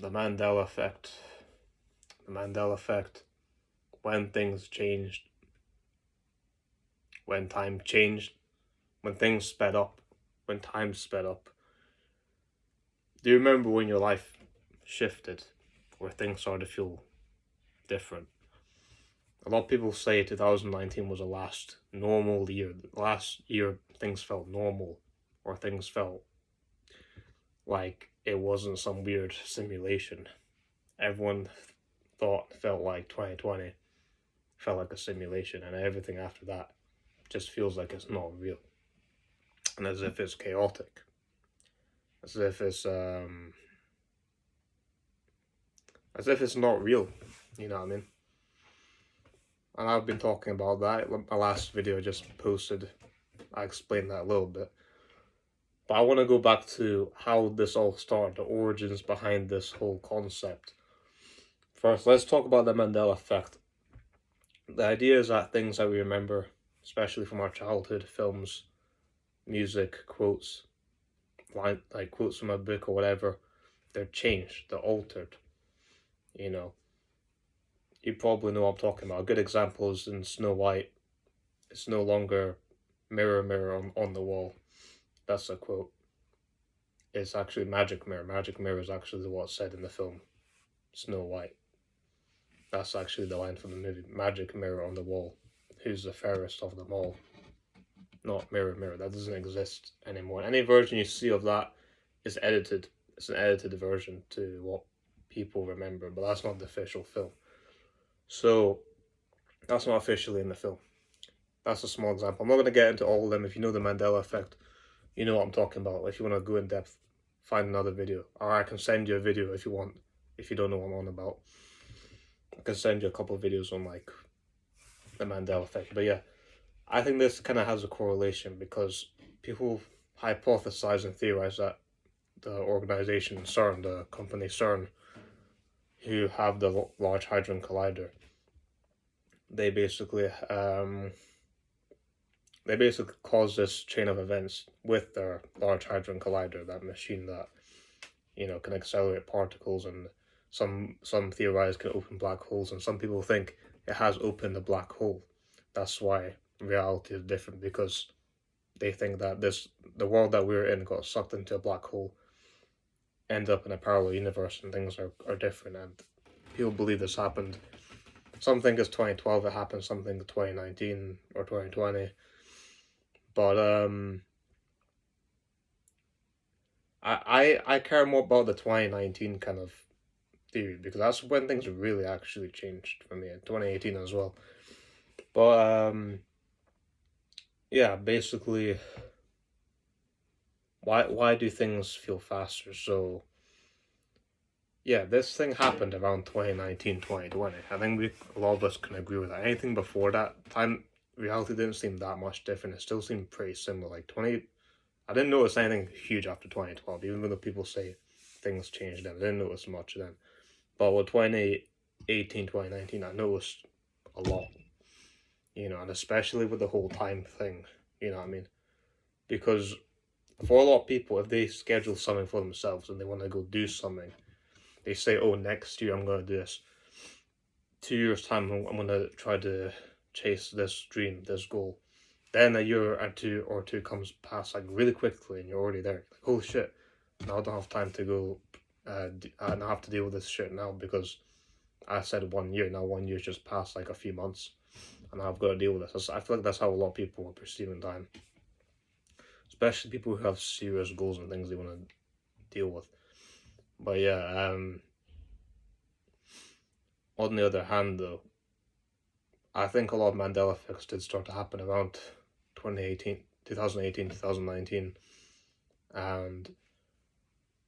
The Mandela effect. The Mandela effect. When things changed. When time changed. When things sped up. When time sped up. Do you remember when your life shifted? Where things started to feel different? A lot of people say 2019 was the last normal year. The last year things felt normal. Or things felt like it wasn't some weird simulation. Everyone felt like 2020 felt like a simulation, and everything after that just feels like it's not real, and as if it's chaotic, as if it's not real. You know what I mean? And I've been talking about that. My last video I just posted, I explained that a little bit. But I want to go back to how this all started, the origins behind this whole concept. First, let's talk about the Mandela effect. The idea is that things that we remember, especially from our childhood, films, music, quotes, like quotes from a book or whatever, they're changed, they're altered. You know, you probably know what I'm talking about. A good example is in Snow White. It's no longer mirror, mirror on the wall. That's a quote. It's actually magic mirror. Magic mirror is actually what's said in the film Snow White. That's actually the line from the movie. Magic mirror on the wall. Who's the fairest of them all? Not mirror, mirror. That doesn't exist anymore. Any version you see of that is edited. It's an edited version to what people remember, but that's not the official film. So, that's not officially in the film. That's a small example. I'm not going to get into all of them. If you know the Mandela effect, you know what I'm talking about. If you want to go in depth, find another video. Or I can send you a video if you want, if you don't know what I'm on about. I can send you a couple of videos on like the Mandela effect. But yeah, I think this kind of has a correlation because people hypothesize and theorize that the organization CERN, the company CERN, who have the Large Hadron Collider, they basically cause this chain of events with their Large Hadron Collider, that machine that, you know, can accelerate particles, and some theorize can open black holes, and some people think it has opened a black hole. That's why reality is different, because they think that the world that we're in got sucked into a black hole, end up in a parallel universe, and things are different, and people believe this happened. Some think it's 2012 it happened, some think 2019 or 2020. But I care more about the 2019 kind of theory, because that's when things really actually changed for me, in 2018 as well. But yeah, basically, why do things feel faster? So yeah, this thing happened around 2019, 2020. I think a lot of us can agree with that. Anything before that time, reality didn't seem that much different. It still seemed pretty similar. Like I didn't notice anything huge after 2012, even though people say things changed then. I didn't notice much then. But with 2018, 2019, I noticed a lot. You know, and especially with the whole time thing, you know what I mean? Because for a lot of people, if they schedule something for themselves and they want to go do something, they say, oh, next year I'm going to do this. 2 years' time, I'm going to try to chase this dream, this goal. Then a year or two comes past like really quickly, and you're already there. Like, holy shit, now I don't have time to go, I now have to deal with this shit now, because I said 1 year, now 1 year's just passed like a few months, and I've got to deal with this. I feel like that's how a lot of people are perceiving time. Especially people who have serious goals and things they want to deal with. But yeah, on the other hand though, I think a lot of Mandela effects did start to happen around 2018, 2019, and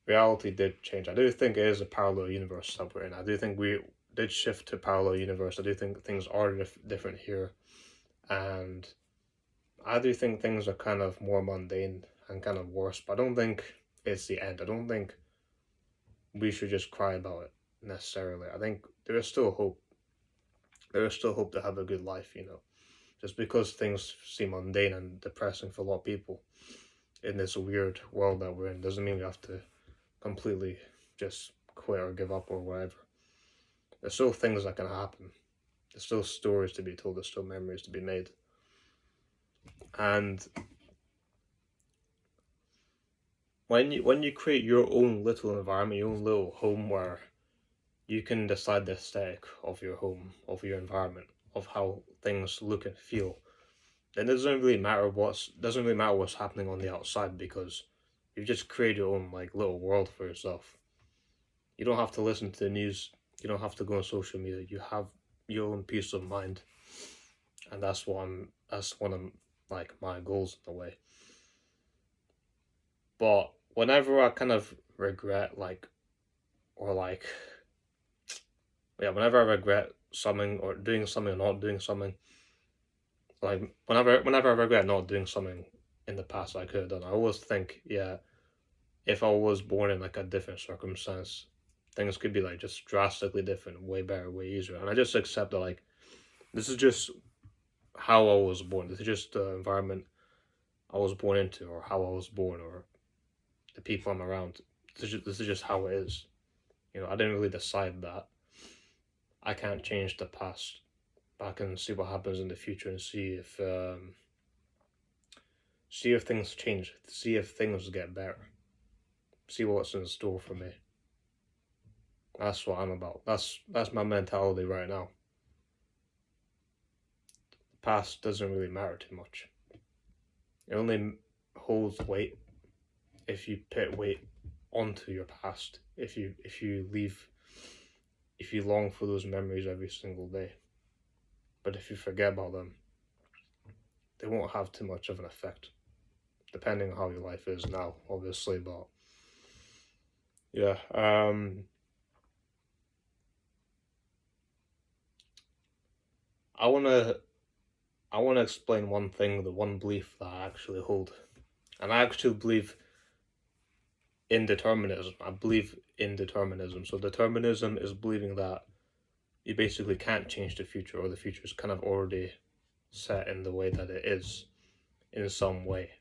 reality did change. I do think it is a parallel universe that we're in. I do think we did shift to parallel universe. I do think things are different here, and I do think things are kind of more mundane and kind of worse, but I don't think it's the end. I don't think we should just cry about it necessarily. I think there is still hope. There is still hope to have a good life, you know. Just because things seem mundane and depressing for a lot of people in this weird world that we're in doesn't mean we have to completely just quit or give up or whatever. There's still things that can happen. There's still stories to be told. There's still memories to be made. And when you create your own little environment, your own little home where you can decide the aesthetic of your home, of your environment, of how things look and feel, then it doesn't really matter what's happening on the outside, because you just create your own like little world for yourself. You don't have to listen to the news. You don't have to go on social media. You have your own peace of mind, and that's one of like my goals in a way. But whenever I kind of regret whenever I regret something or doing something or not doing something, like whenever I regret not doing something in the past I could have done, I always think, yeah, if I was born in like a different circumstance, things could be like just drastically different, way better, way easier. And I just accept that like this is just how I was born. This is just the environment I was born into, or how I was born, or the people I'm around. This is just how it is. I didn't really decide that. I can't change the past, but I can see what happens in the future and see if things change, see if things get better, see what's in store for me. That's what I'm about. That's my mentality right now. The past doesn't really matter too much. It only holds weight if you put weight onto your past. If you long for those memories every single day. But if you forget about them, they won't have too much of an effect, depending on how your life is now, obviously. But yeah, I wanna explain one thing, the one belief that I actually hold, and I actually believe in determinism. I believe in determinism. So determinism is believing that you basically can't change the future, or the future is kind of already set in the way that it is, in some way.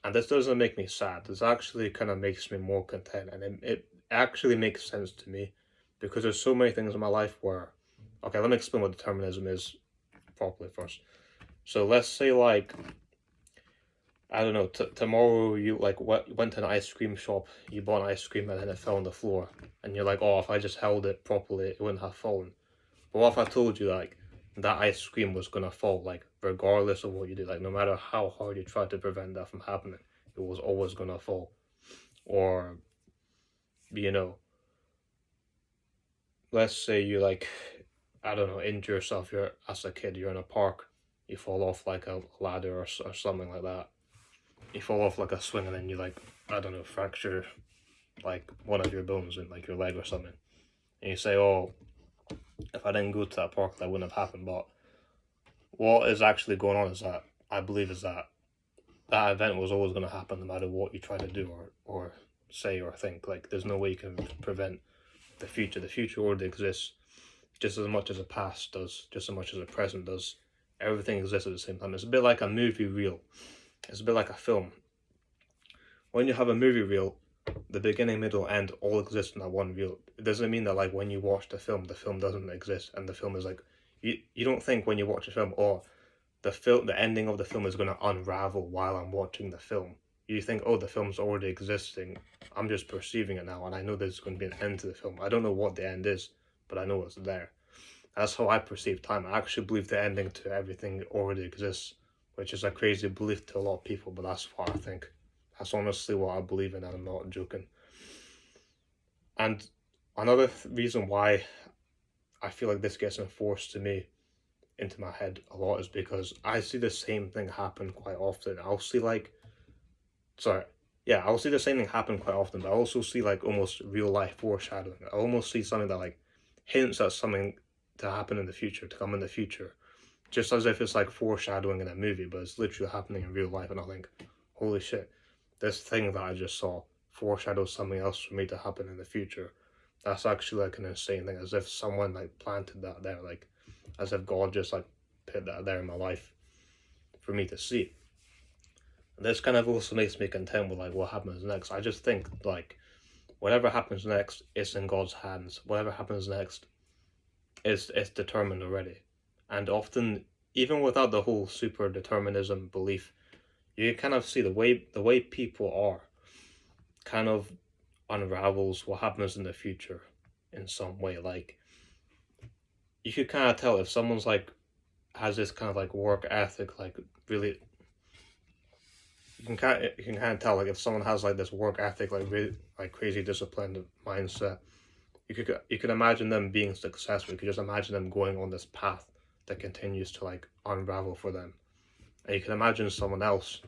And this doesn't make me sad. This actually kind of makes me more content, and it actually makes sense to me, because there's so many things in my life where, okay, let me explain what determinism is properly first. So let's say like, I don't know, tomorrow you like went to an ice cream shop, you bought an ice cream and then it fell on the floor, and you're like, oh, if I just held it properly, it wouldn't have fallen. But what if I told you like that ice cream was gonna fall, like regardless of what you did, like no matter how hard you tried to prevent that from happening, it was always gonna fall. Or, let's say you like, I don't know, injure yourself. You're as a kid, you're in a park, you fall off like a ladder or something like that. You fall off like a swing, and then you like, I don't know, fracture like one of your bones in like your leg or something. And you say, oh, if I didn't go to that park, that wouldn't have happened. But what is actually going on is that I believe is that event was always going to happen, no matter what you try to do or say or think. Like there's no way you can prevent the future. The future already exists, just as much as the past does, just as much as the present does. Everything exists at the same time. It's a bit like a movie reel. It's a bit like a film. When you have a movie reel, the beginning, middle, end all exist in that one reel. It doesn't mean that like when you watch the film doesn't exist, and the film is like, you don't think when you watch a film, oh, the ending of the film is going to unravel while I'm watching the film. You think, oh, the film's already existing, I'm just perceiving it now, and I know there's going to be an end to the film. I don't know what the end is, but I know it's there. That's how I perceive time. I actually believe the ending to everything already exists, which is a crazy belief to a lot of people, but that's what I think. That's honestly what I believe in, and I'm not joking. And another reason why I feel like this gets enforced to me into my head a lot is because I see the same thing happen quite often. I'll see the same thing happen quite often, but I also see like almost real life foreshadowing. I almost see something that like hints at something to happen in the future, to come in the future, just as if it's like foreshadowing in a movie, but it's literally happening in real life. And I think, holy shit, this thing that I just saw foreshadows something else for me to happen in the future. That's actually like an insane thing, as if someone like planted that there, like as if God just like put that there in my life for me to see. And this kind of also makes me content with like what happens next. I just think like whatever happens next is in God's hands. Whatever happens next is determined already. And often, even without the whole super determinism belief, you kind of see the way people are kind of unravels what happens in the future in some way. Like, you could kind of tell if someone's like has this kind of like work ethic, like really, you can kind of tell like if someone has like this work ethic, like really like crazy disciplined mindset. You could imagine them being successful. You could just imagine them going on this path that continues to like unravel for them. And you can imagine someone else,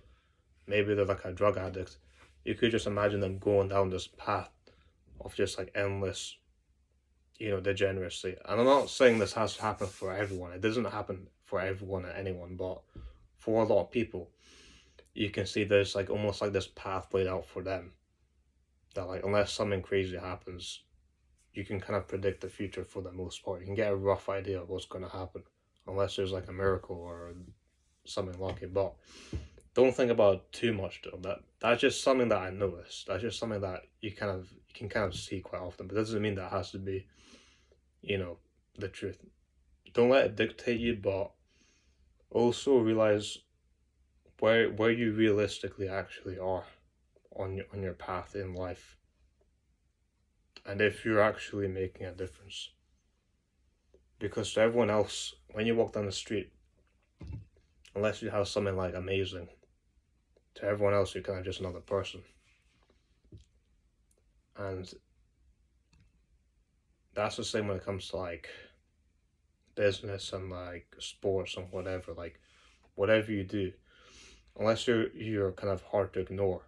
maybe they're like a drug addict. You could just imagine them going down this path of just like endless, degeneracy. And I'm not saying this has to happen for everyone. It doesn't happen for everyone and anyone, but for a lot of people, you can see there's like almost like this path laid out for them. That like unless something crazy happens, you can kind of predict the future for the most part. You can get a rough idea of what's going to happen, unless there's like a miracle or something lucky. But don't think about it too much though. That's just something that I noticed. That's just something that you can kind of see quite often. But that doesn't mean that has to be, the truth. Don't let it dictate you, but also realize where you realistically actually are on your path in life, and if you're actually making a difference. Because to everyone else, when you walk down the street, unless you have something like amazing, to everyone else you're kind of just another person. And that's the same when it comes to like business and like sports and whatever. Like whatever you do, unless you're kind of hard to ignore,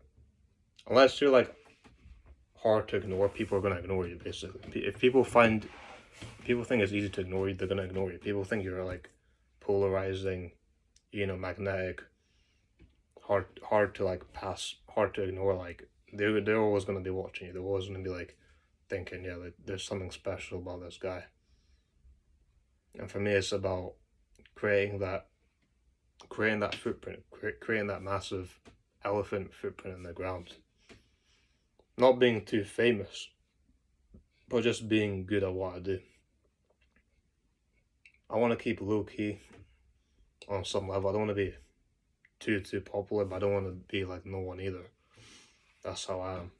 unless you're like hard to ignore, people are gonna ignore you basically. If people think it's easy to ignore you, they're gonna ignore you. People think you're like polarizing, magnetic, hard to like pass, hard to ignore. Like they're always gonna be watching you. They're always gonna be like thinking, yeah, like, there's something special about this guy. And for me, it's about creating that footprint, creating that massive elephant footprint in the ground. Not being too famous, but just being good at what I do. I want to keep low key on some level. I don't want to be too popular, but I don't want to be like no one either. That's how I am.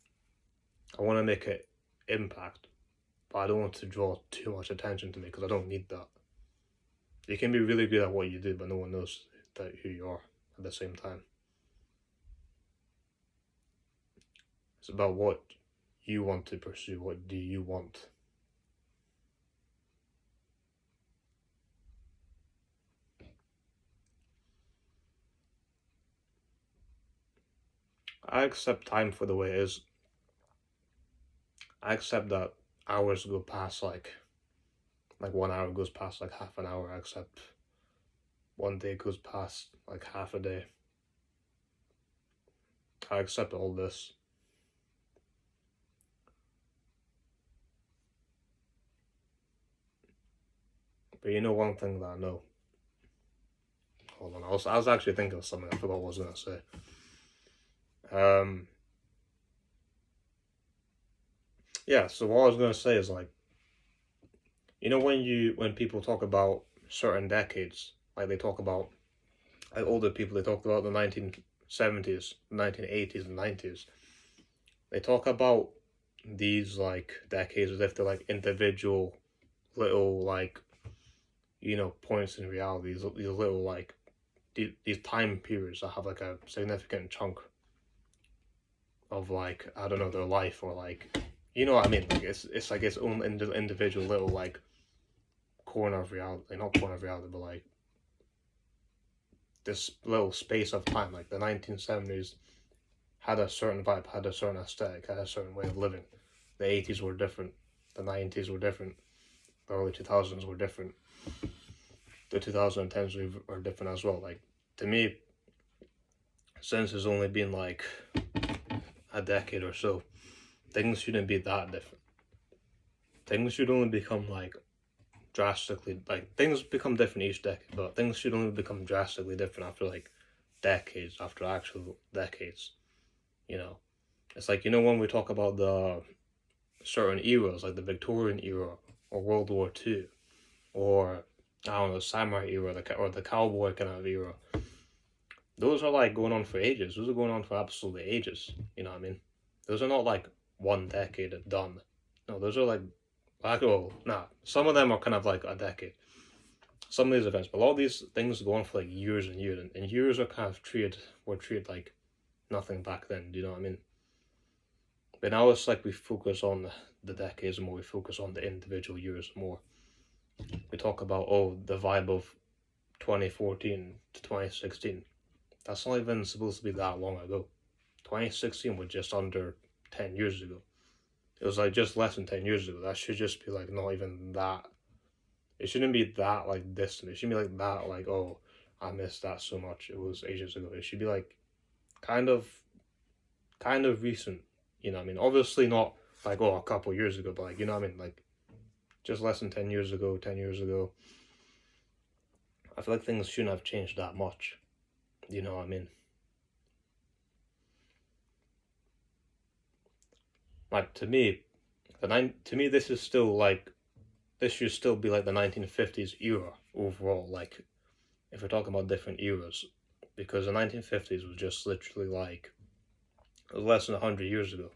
I want to make an impact, but I don't want to draw too much attention to me because I don't need that. You can be really good at what you do, but no one knows that who you are at the same time. It's about what you want to pursue. What do you want? I accept time for the way it is. I accept that hours go past like 1 hour goes past like half an hour. I accept one day goes past like half a day. I accept all this. But you know one thing that I know. Hold on, I was actually thinking of something. I forgot what I was gonna say. Yeah. So what I was gonna say is like, when people talk about certain decades, like they talk about like older people, they talk about the 1970s, 1980s, and 90s. They talk about these like decades as if they're like individual little like points in reality. These little like these time periods that have like a significant chunk of like I don't know their life or like what I mean. Like it's like its own individual little like corner of reality, not corner of reality, but like this little space of time. Like the 1970s had a certain vibe, had a certain aesthetic, had a certain way of living. The 80s were different. The 90s were different. The early 2000s were different. The 2010s are different as well. Like, to me, since it's only been like a decade or so, things shouldn't be that different. Things should only become like drastically, like things become different each decade, but things should only become drastically different after like decades, after actual decades. It's like, when we talk about certain eras, like the Victorian era, or World War II, or I don't know, samurai era, or the cowboy kind of era. Those are like going on for ages. Those are going on for absolutely ages. You know what I mean? Those are not like 1 decade and done. No, those are like, some of them are kind of like a decade. Some of these events, but a lot of these things go on for like years and years, and years are kind of were treated like nothing back then. Do you know what I mean? But now it's like we focus on the decades more. We focus on the individual years more. We talk about the vibe of 2014 to 2016. That's not even supposed to be that long ago. 2016 was just under 10 years ago. It was like just less than 10 years ago. That should just be like not even that. It shouldn't be that like distant. It shouldn't be like that like, oh, I missed that so much. It was ages ago. It should be like kind of recent. You know what I mean? Obviously not like, a couple years ago, but like, you know what I mean? Like just less than 10 years ago, 10 years ago. I feel like things shouldn't have changed that much. You know what I mean? Like to me, this is still like, this should still be like the 1950s era overall. Like if we're talking about different eras, because the 1950s was just literally like, it was less than 100 years ago.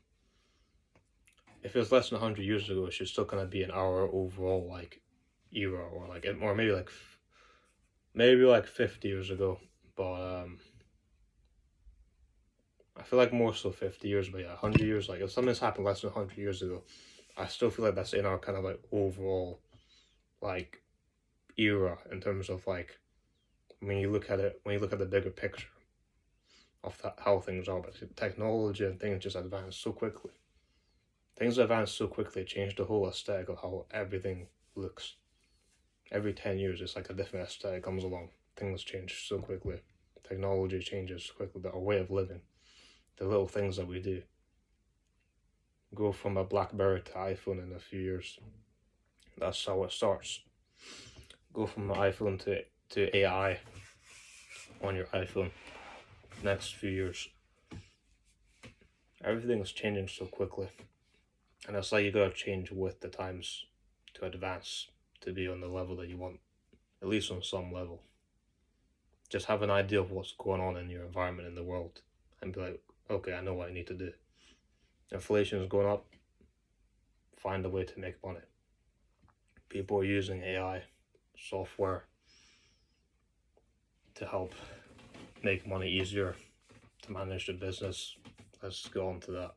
If it was less than 100 years ago, it should still kind of be in our overall like era, or like, or maybe like 50 years ago. But I feel like more so 50 years, but yeah, 100 years, like if something's happened less than 100 years ago, I still feel like that's in our kind of like overall like era, in terms of like, when you look at the bigger picture of how things are. But technology and things just advance so quickly. Things advance so quickly, change the whole aesthetic of how everything looks. Every 10 years, it's like a different aesthetic comes along. Things change so quickly. Technology changes quickly. Our way of living, the little things that we do. Go from a BlackBerry to iPhone in a few years. That's how it starts. Go from an iPhone to AI on your iPhone. Next few years. Everything's changing so quickly. And it's like you gotta change with the times to advance, to be on the level that you want, at least on some level. Just have an idea of what's going on in your environment, in the world, and be like, okay, I know what I need to do. Inflation is going up, find a way to make money. People are using AI software to help make money easier, to manage the business. Let's go on to that.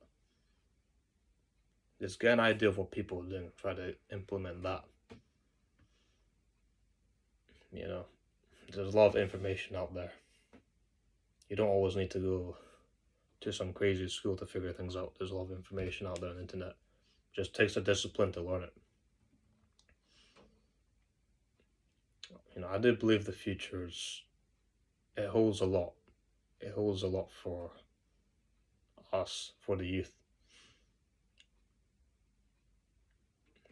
Just get an idea of what people are doing, try to implement that. You know, there's a lot of information out there. You don't always need to go to some crazy school to figure things out. There's a lot of information out there on the internet. It just takes a discipline to learn it. You know, I do believe the future's, it holds a lot. It holds a lot for us, for the youth.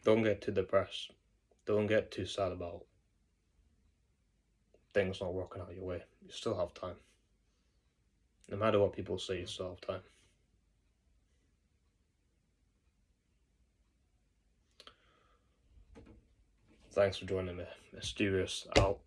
Don't get too depressed. Don't get too sad about things not working out your way. You still have time. No matter what people say, you still have time. Thanks for joining me. Mysterious out.